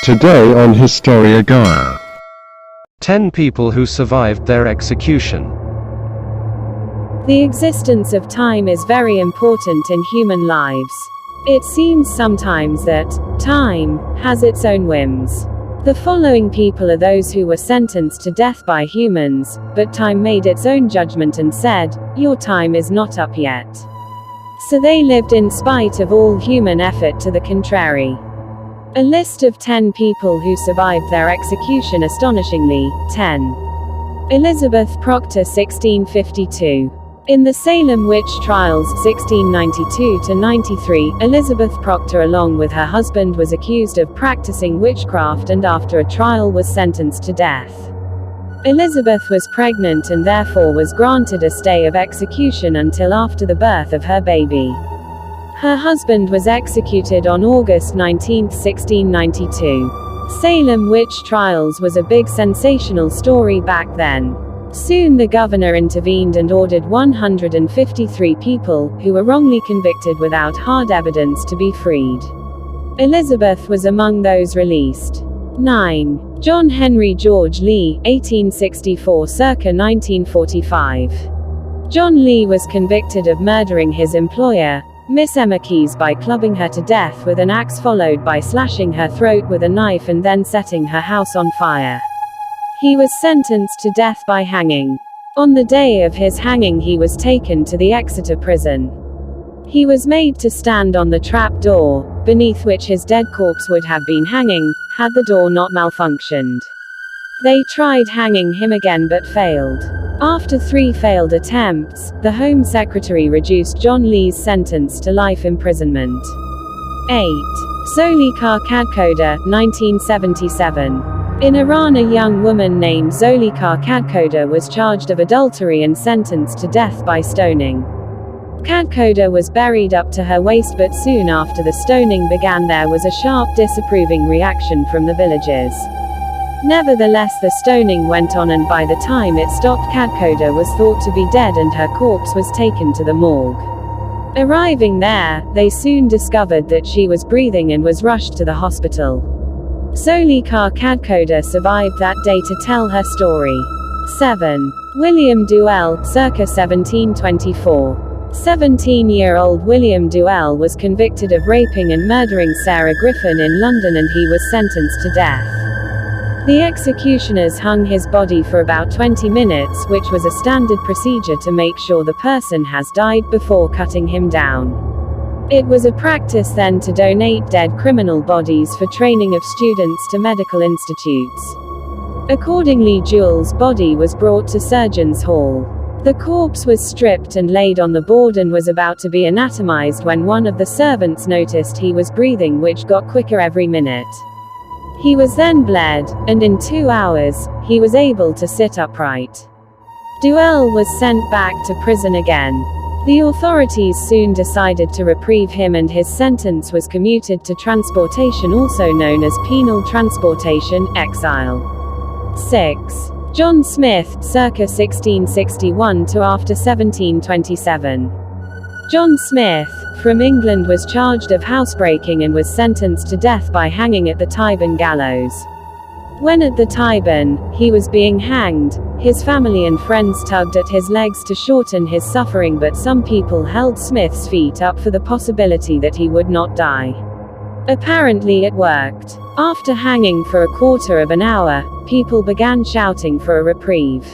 Today on Historia Gaia. 10 people who survived their execution. The existence of time is very important in human lives. It seems sometimes that time has its own whims. The following people are those who were sentenced to death by humans, but time made its own judgment and said, "Your time is not up yet." So they lived in spite of all human effort to the contrary. A list of 10 people who survived their execution. Astonishingly, 10. Elizabeth Proctor, 1652. In the Salem witch trials 1692–93, Elizabeth Proctor along with her husband was accused of practicing witchcraft and after a trial was sentenced to death. Elizabeth was pregnant and therefore was granted a stay of execution until after the birth of her baby. Her husband was executed on August 19, 1692. Salem witch trials was a big sensational story back then. Soon the governor intervened and ordered 153 people, who were wrongly convicted without hard evidence, to be freed. Elizabeth was among those released. 9. John Henry George Lee, 1864 circa 1945. John Lee was convicted of murdering his employer, Miss Emma Keyes, by clubbing her to death with an axe followed by slashing her throat with a knife and then setting her house on fire. He was sentenced to death by hanging. On the day of his hanging he was taken to the Exeter prison. He was made to stand on the trap door, beneath which his dead corpse would have been hanging, had the door not malfunctioned. They tried hanging him again but failed. After 3 failed attempts, the Home Secretary reduced John Lee's sentence to life imprisonment. 8. Zolika Kadkoda, 1977. In Iran, a young woman named Zolika Kadkoda was charged of adultery and sentenced to death by stoning. Kadkoda was buried up to her waist, but soon after the stoning began there was a sharp disapproving reaction from the villagers. Nevertheless, the stoning went on and by the time it stopped Kadkoda was thought to be dead and her corpse was taken to the morgue. Arriving there, they soon discovered that she was breathing and was rushed to the hospital. Zolika Kadkoda survived that day to tell her story. 7. William Duell, circa 1724. 17-year-old William Duell was convicted of raping and murdering Sarah Griffin in London and he was sentenced to death. The executioners hung his body for about 20 minutes, which was a standard procedure to make sure the person has died before cutting him down. It was a practice then to donate dead criminal bodies for training of students to medical institutes. Accordingly, Duell's body was brought to Surgeons' Hall. The corpse was stripped and laid on the board and was about to be anatomized when one of the servants noticed he was breathing, which got quicker every minute. He was then bled, and in 2 hours, he was able to sit upright. Duell was sent back to prison again. The authorities soon decided to reprieve him and his sentence was commuted to transportation, also known as penal transportation, exile. 6. John Smith, circa 1661 to after 1727. John Smith, from England, was charged of housebreaking and was sentenced to death by hanging at the Tyburn gallows. When at the Tyburn, he was being hanged, his family and friends tugged at his legs to shorten his suffering, but some people held Smith's feet up for the possibility that he would not die. Apparently it worked. After hanging for a quarter of an hour, people began shouting for a reprieve.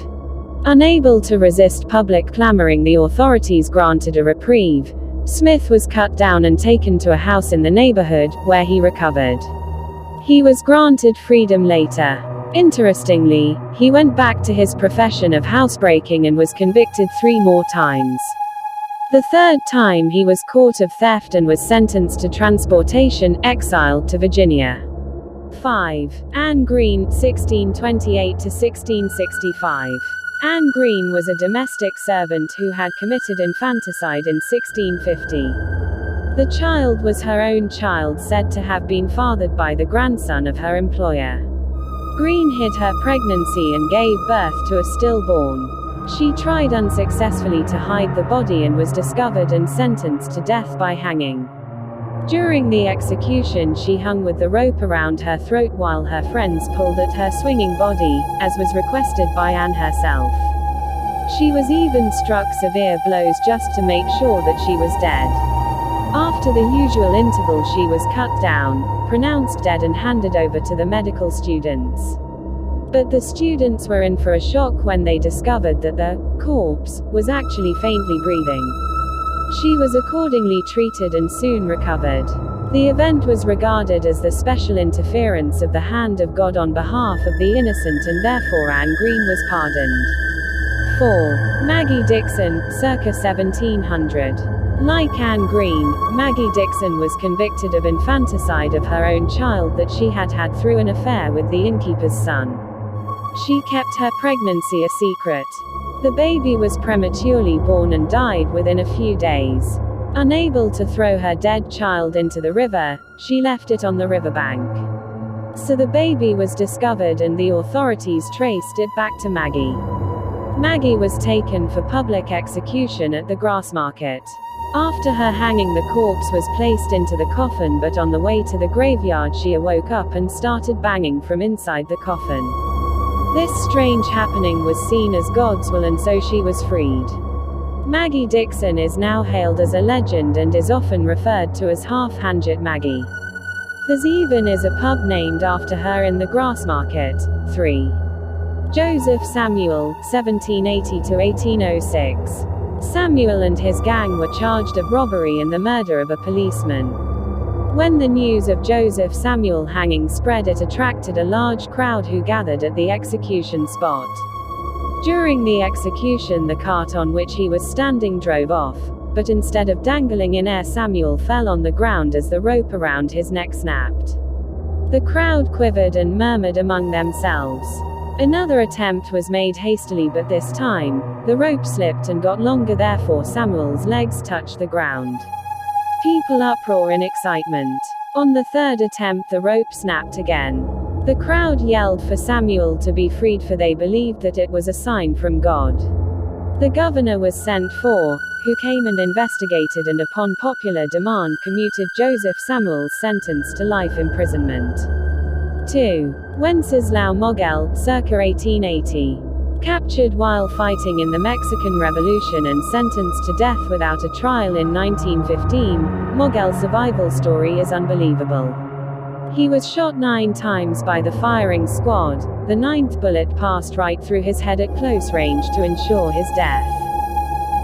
Unable to resist public clamoring, the authorities granted a reprieve. Smith was cut down and taken to a house in the neighborhood, where he recovered. He was granted freedom later. Interestingly, he went back to his profession of housebreaking and was convicted 3 more times. The 3rd time he was caught of theft and was sentenced to transportation, exiled to Virginia. 5. Anne Green, 1628 to 1665. Anne Green was a domestic servant who had committed infanticide in 1650. The child was her own child, said to have been fathered by the grandson of her employer. Green hid her pregnancy and gave birth to a stillborn. She tried unsuccessfully to hide the body and was discovered and sentenced to death by hanging. During the execution, she hung with the rope around her throat while her friends pulled at her swinging body, as was requested by Anne herself. She was even struck severe blows just to make sure that she was dead. After the usual interval, she was cut down, pronounced dead, and handed over to the medical students. But the students were in for a shock when they discovered that the corpse was actually faintly breathing. She was accordingly treated and soon recovered. The event was regarded as the special interference of the hand of God on behalf of the innocent, and therefore Anne Green was pardoned. 4. Maggie Dixon, circa 1700. Like Anne Green, Maggie Dixon was convicted of infanticide of her own child that she had had through an affair with the innkeeper's son. She kept her pregnancy a secret. The baby was prematurely born and died within a few days. Unable to throw her dead child into the river, she left it on the riverbank. So the baby was discovered and the authorities traced it back to Maggie. Maggie was taken for public execution at the Grassmarket. After her hanging, the corpse was placed into the coffin, but on the way to the graveyard she awoke up and started banging from inside the coffin. This strange happening was seen as God's will, and so she was freed. Maggie Dixon is now hailed as a legend and is often referred to as Half-Handed Maggie. There's even is a pub named after her in the Grassmarket. 3. Joseph Samuel, 1780–1806. Samuel and his gang were charged of robbery and the murder of a policeman. When the news of Joseph Samuel hanging spread, it attracted a large crowd who gathered at the execution spot. During the execution, the cart on which he was standing drove off, but instead of dangling in air, Samuel fell on the ground as the rope around his neck snapped. The crowd quivered and murmured among themselves. Another attempt was made hastily, but this time, the rope slipped and got longer, therefore Samuel's legs touched the ground. People uproar in excitement. On the third attempt, the rope snapped again. The crowd yelled for Samuel to be freed, for they believed that it was a sign from God. The governor was sent for, who came and investigated, and upon popular demand commuted Joseph Samuel's sentence to life imprisonment. 2. Wenceslao Moguel, circa 1880. Captured while fighting in the Mexican Revolution and sentenced to death without a trial in 1915, Moguel's survival story is unbelievable. He was shot 9 times by the firing squad. The 9th bullet passed right through his head at close range to ensure his death.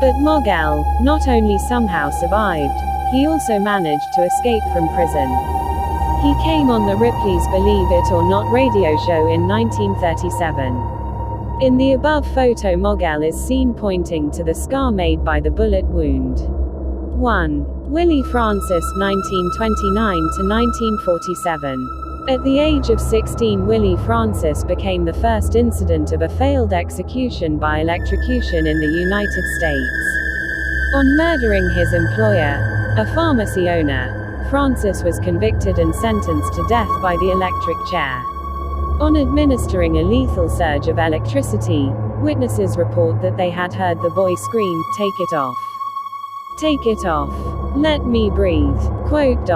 But Moguel not only somehow survived, he also managed to escape from prison. He came on the Ripley's Believe It or Not radio show in 1937. In the above photo, Moguel is seen pointing to the scar made by the bullet wound. 1. Willie Francis, 1929–1947. At the age of 16, Willie Francis became the first incident of a failed execution by electrocution in the United States. On murdering his employer, a pharmacy owner, Francis was convicted and sentenced to death by the electric chair. On administering a lethal surge of electricity, witnesses report that they had heard the boy scream, "Take it off. Take it off. Let me breathe." Quote.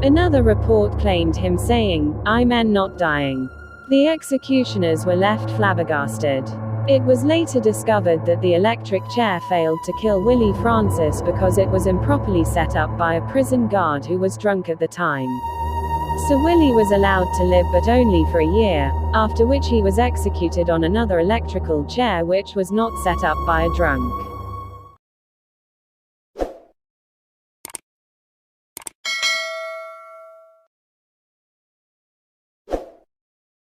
Another report claimed him saying, "I'm not dying." The executioners were left flabbergasted. It was later discovered that the electric chair failed to kill Willie Francis because it was improperly set up by a prison guard who was drunk at the time. So Willie was allowed to live, but only for a year, after which he was executed on another electrical chair which was not set up by a drunk.